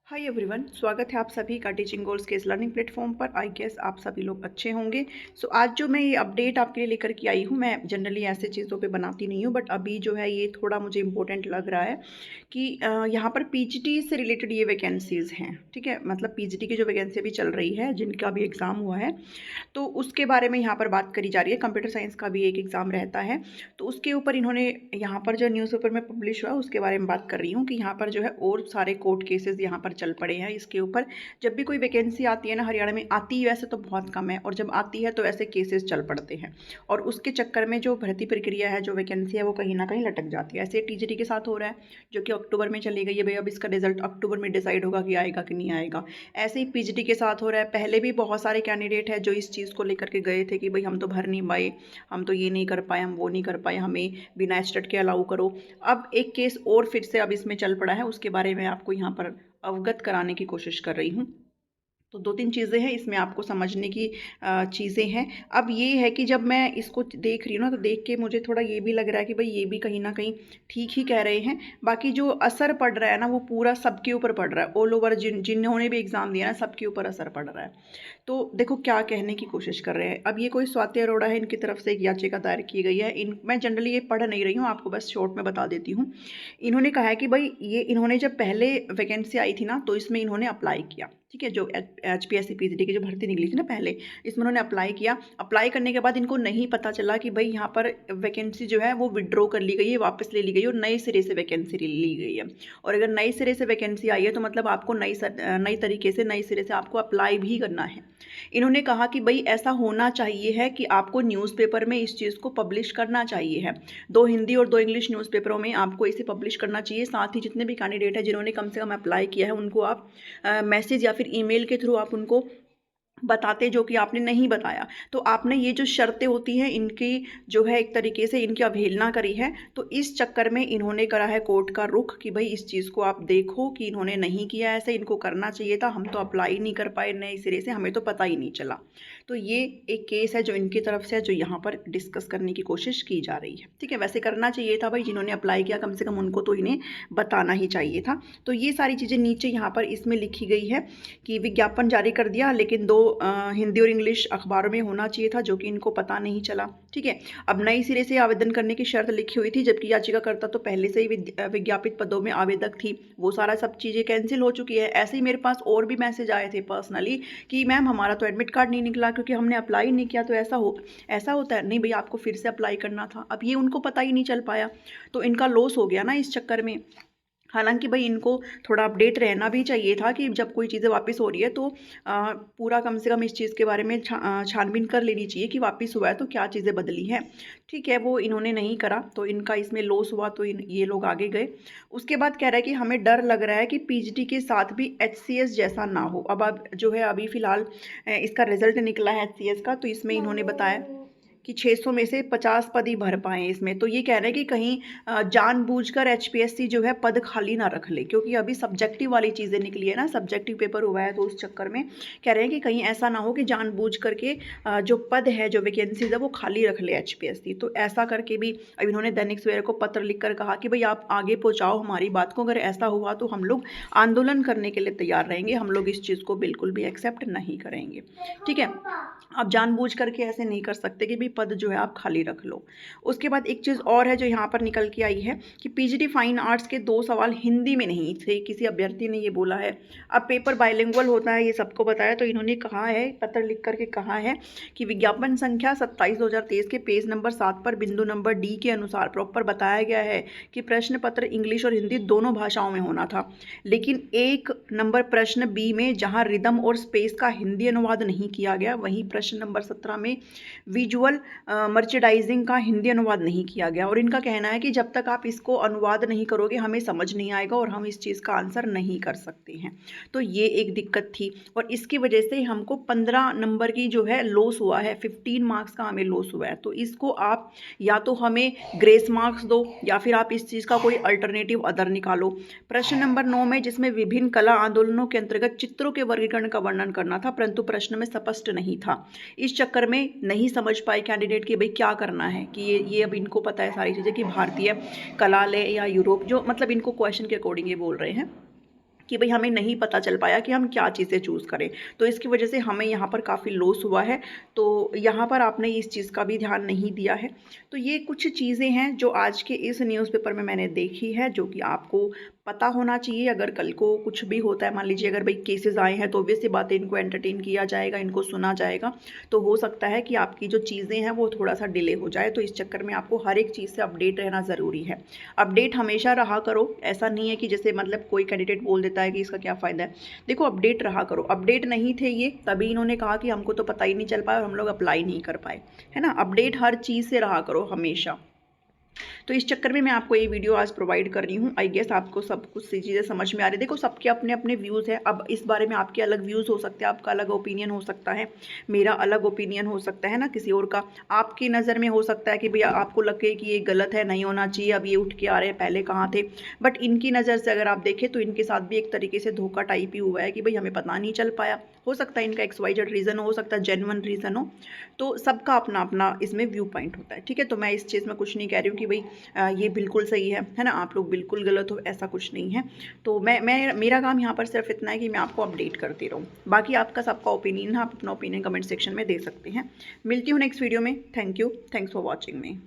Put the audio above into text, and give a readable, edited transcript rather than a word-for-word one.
Hi everyone, स्वागत है आप सभी का टीचिंग गोल्स के इस लर्निंग प्लेटफॉर्म पर। आई गेस आप सभी लोग अच्छे होंगे। आज जो मैं ये अपडेट आपके लिए लेकर के आई हूँ, मैं जनरली ऐसे चीज़ों पे बनाती नहीं हूँ, बट अभी जो है ये थोड़ा मुझे इम्पोर्टेंट लग रहा है कि यहाँ पर पीजीटी से रिलेटेड ये वैकेंसीज़ हैं। ठीक है, मतलब पीजीटी की जो वैकेंसी अभी चल रही है, जिनका भी एग्ज़ाम हुआ है, तो उसके बारे में यहाँ पर बात करी जा रही है। कंप्यूटर साइंस का भी एक एग्ज़ाम रहता है, तो उसके ऊपर इन्होंने यहाँ पर जो न्यूज़पेपर में पब्लिश हुआ उसके बारे में बात कर रही हूँ कि यहाँ पर जो है और सारे कोर्ट केसेस यहाँ पर चल पड़े हैं इसके ऊपर। जब भी कोई वैकेंसी आती है ना, हरियाणा में आती है वैसे तो बहुत कम है, और जब आती है तो ऐसे केसेस चल पड़ते हैं, और उसके चक्कर में जो भर्ती प्रक्रिया है, जो वैकेंसी है, वो कहीं ना कहीं लटक जाती है। ऐसे टीजीटी के साथ हो रहा है, जो कि अक्टूबर में चली गई है। भाई अब इसका रिजल्ट अक्टूबर में डिसाइड होगा कि आएगा कि नहीं आएगा। ऐसे ही पीजीटी के साथ हो रहा है। पहले भी बहुत सारे कैंडिडेट हैं जो इस चीज़ को लेकर के गए थे कि भाई हम तो भर नहीं पाए, हम तो ये नहीं कर पाए, हम वो नहीं कर पाए, हमें बिना स्टड के अलाउ करो। अब एक केस और फिर से अब इसमें चल पड़ा है, उसके बारे में आपको यहाँ पर अवगत कराने की कोशिश कर रही हूँ। तो दो तीन चीज़ें हैं इसमें, आपको समझने की चीज़ें हैं। अब ये है कि जब मैं इसको देख रही हूँ ना, तो देख के मुझे थोड़ा ये भी लग रहा है कि भाई ये भी कहीं ना कहीं ठीक ही कह रहे हैं। बाकी जो असर पड़ रहा है ना, वो पूरा सबके ऊपर पड़ रहा है। ऑल ओवर जिन्होंने भी एग्ज़ाम दिया ना, सबके ऊपर असर पड़ रहा है। तो देखो क्या कहने की कोशिश कर रहे हैं। अब ये कोई स्वाति अरोड़ा है, इनकी तरफ से एक याचिका दायर की गई है। मैं जनरली ये पढ़ नहीं रही हूँ, आपको बस शॉर्ट में बता देती हूँ। इन्होंने कहा है कि भाई ये इन्होंने जब पहले वैकेंसी आई थी ना, तो इसमें इन्होंने अप्लाई किया। ठीक है, जो HPSC PGT की जो भर्ती निकली थी ना पहले, इसमें उन्होंने अप्लाई किया। अप्लाई करने के बाद इनको नहीं पता चला कि भाई यहाँ पर वैकेंसी जो है वो विड्रॉ कर ली गई है, वापस ले ली गई है, और नए सिरे से वैकेंसी ली गई है। और अगर नए सिरे से वैकेंसी आई है तो मतलब आपको नई तरीके से, नए सिरे से आपको अप्लाई भी करना है। इन्होंने कहा कि भाई ऐसा होना चाहिए है कि आपको न्यूज़पेपर में इस चीज़ को पब्लिश करना चाहिए है। 2 हिंदी और 2 इंग्लिश न्यूज़पेपरों में आपको इसे पब्लिश करना चाहिए। साथ ही जितने भी कैंडिडेट हैं जिन्होंने कम से कम अप्लाई किया है, उनको आप मैसेज या फिर ईमेल के थ्रू आप उनको बताते, जो कि आपने नहीं बताया। तो आपने ये जो शर्तें होती हैं इनकी, जो है एक तरीके से इनकी अवहेलना करी है। तो इस चक्कर में इन्होंने करा है कोर्ट का रुख कि भाई इस चीज़ को आप देखो कि इन्होंने नहीं किया ऐसे, इनको करना चाहिए था। हम तो अप्लाई नहीं कर पाए नए सिरे से, हमें तो पता ही नहीं चला। तो ये एक केस है जो इनकी तरफ से है, जो यहाँ पर डिस्कस करने की कोशिश की जा रही है। ठीक है, वैसे करना चाहिए था भाई, जिन्होंने अप्लाई किया कम से कम उनको तो इन्हें बताना ही चाहिए था। तो ये सारी चीज़ें नीचे यहाँ पर इसमें लिखी गई है कि विज्ञापन जारी कर दिया, लेकिन 2 हिंदी और इंग्लिश अखबारों में होना चाहिए था, जो कि इनको पता नहीं चला। ठीक है, अब नई सिरे से आवेदन करने की शर्त लिखी हुई थी, जबकि याचिकाकर्ता तो पहले से ही विज्ञापित पदों में आवेदक थी। वो सारा सब चीज़ें कैंसिल हो चुकी है। ऐसे ही मेरे पास और भी मैसेज आए थे पर्सनली कि मैम हमारा तो एडमिट कार्ड नहीं निकला क्योंकि हमने अप्लाई नहीं किया। तो ऐसा होता है? नहीं भाई, आपको फिर से अप्लाई करना था। अब ये उनको पता ही नहीं चल पाया, तो इनका लॉस हो गया ना इस चक्कर में। हालांकि भाई इनको थोड़ा अपडेट रहना भी चाहिए था कि जब कोई चीज़ें वापस हो रही है तो पूरा कम से कम इस चीज़ के बारे में छानबीन कर लेनी चाहिए कि वापस हुआ है तो क्या चीज़ें बदली हैं। ठीक है, वो इन्होंने नहीं करा, तो इनका इसमें लॉस हुआ, तो ये लोग आगे गए। उसके बाद कह रहा है कि हमें डर लग रहा है कि पीजीटी के साथ भी HCS जैसा ना हो। अब जो है अभी फ़िलहाल इसका रिजल्ट निकला है HCS का, तो इसमें इन्होंने बताया कि 600 में से 50 पद ही भर पाएँ इसमें। तो ये कह रहे हैं कि कहीं जानबूझकर HPSC जो है पद खाली ना रख ले, क्योंकि अभी सब्जेक्टिव वाली चीज़ें निकली है ना, सब्जेक्टिव पेपर हुआ है, तो उस चक्कर में कह रहे हैं कि कहीं ऐसा ना हो कि जानबूझ करके जो पद है, जो वैकेंसीज है, वो खाली रख ले HPSC। तो ऐसा करके भी अब इन्होंने दैनिक सवेरा को पत्र लिखकर कहा कि भाई आप आगे पहुँचाओ हमारी बात को, अगर ऐसा हुआ तो हम लोग आंदोलन करने के लिए तैयार रहेंगे, हम लोग इस चीज़ को बिल्कुल भी एक्सेप्ट नहीं करेंगे। ठीक है, आप जानबूझ करके ऐसे नहीं कर सकते कि भी पद जो है आप खाली रख लो। उसके बाद एक चीज़ और है जो यहाँ पर निकल के आई है कि पीजीटी फाइन आर्ट्स के 2 सवाल हिंदी में नहीं थे, किसी अभ्यर्थी ने ये बोला है। अब पेपर बाइलिंगुअल होता है, ये सबको पता है। तो इन्होंने कहा है, पत्र लिख करके कहा है कि विज्ञापन संख्या 27/2023 के पेज नंबर 7 पर बिंदु नंबर D के अनुसार प्रॉपर बताया गया है कि प्रश्न पत्र इंग्लिश और हिंदी दोनों भाषाओं में होना था, लेकिन 1 नंबर प्रश्न B में जहाँ रिदम और स्पेस का हिंदी अनुवाद नहीं किया गया, वहीं प्रश्न नंबर 17 में विजुअल मर्चेडाइजिंग का हिंदी अनुवाद नहीं किया गया। और इनका कहना है कि जब तक आप इसको अनुवाद नहीं करोगे हमें समझ नहीं आएगा और हम इस चीज़ का आंसर नहीं कर सकते हैं। तो ये एक दिक्कत थी, और इसकी वजह से हमको 15 नंबर की जो है लॉस हुआ है, 15 मार्क्स का हमें लॉस हुआ है। तो इसको आप या तो हमें ग्रेस मार्क्स दो, या फिर आप इस चीज़ का कोई अल्टरनेटिव अदर निकालो। प्रश्न नंबर 9 में, जिसमें विभिन्न कला आंदोलनों के अंतर्गत चित्रों के वर्गीकरण का वर्णन करना था, परंतु प्रश्न में स्पष्ट नहीं था। इस चक्कर में नहीं समझ पाए कैंडिडेट कि भाई क्या करना है, कि ये अब इनको पता है सारी चीज़ें कि भारतीय कला ले या यूरोप, जो मतलब इनको क्वेश्चन के अकॉर्डिंग ये बोल रहे हैं। कि भाई हमें नहीं पता चल पाया कि हम क्या चीज़ें चूज़ करें, तो इसकी वजह से हमें यहाँ पर काफ़ी लॉस हुआ है। तो यहाँ पर आपने इस चीज़ का भी ध्यान नहीं दिया है। तो ये कुछ चीज़ें हैं जो आज के इस न्यूज़पेपर में मैंने देखी है, जो कि आपको पता होना चाहिए। अगर कल को कुछ भी होता है, मान लीजिए अगर भाई केसेस आए हैं, तो ऑब्वियस सी बात है इनको एंटरटेन किया जाएगा, इनको सुना जाएगा। तो हो सकता है कि आपकी जो चीज़ें हैं वो थोड़ा सा डिले हो जाए। तो इस चक्कर में आपको हर एक चीज़ से अपडेट रहना ज़रूरी है। अपडेट हमेशा रहा करो। ऐसा नहीं है कि जैसे मतलब कोई कैंडिडेट बोल देता है कि इसका क्या फ़ायदा है। देखो, अपडेट रहा करो। अपडेट नहीं थे ये, तभी इन्होंने कहा कि हमको तो पता ही नहीं चल पाया और हम लोग अप्लाई नहीं कर पाए, है ना। अपडेट हर चीज़ से रहा करो हमेशा। तो इस चक्कर में मैं आपको ये वीडियो आज प्रोवाइड कर रही हूँ। आई गेस आपको सब कुछ सी चीज़ें समझ में आ रही है। देखो, सबके अपने अपने व्यूज़ हैं। अब इस बारे में आपके अलग व्यूज़ हो सकते हैं, आपका अलग ओपिनियन हो सकता है, मेरा अलग ओपिनियन हो सकता है ना, किसी और का। आपकी नज़र में हो सकता है कि भैया आपको लगे कि ये गलत है, नहीं होना चाहिए, अब ये उठ के आ रहे हैं, पहले कहाँ थे। बट इनकी नज़र से अगर आप देखें तो इनके साथ भी एक तरीके से धोखा टाइप ही हुआ है कि भाई हमें पता नहीं चल पाया। हो सकता है इनका XYZ रीज़न हो सकता है जेन्युइन रीज़न हो। तो सबका अपना अपना इसमें व्यू पॉइंट होता है, ठीक है। तो मैं इस चीज़ में कुछ नहीं कह रही हूँ कि भाई ये बिल्कुल सही है ना, आप लोग बिल्कुल गलत हो, ऐसा कुछ नहीं है। तो मैं मेरा काम यहाँ पर सिर्फ इतना है कि मैं आपको अपडेट करती रहूँ। बाकी आपका सबका ओपिनियन है, आप अपना ओपिनियन कमेंट सेक्शन में दे सकते हैं। मिलती हूँ नेक्स्ट वीडियो में। Thank you, thanks for watching me.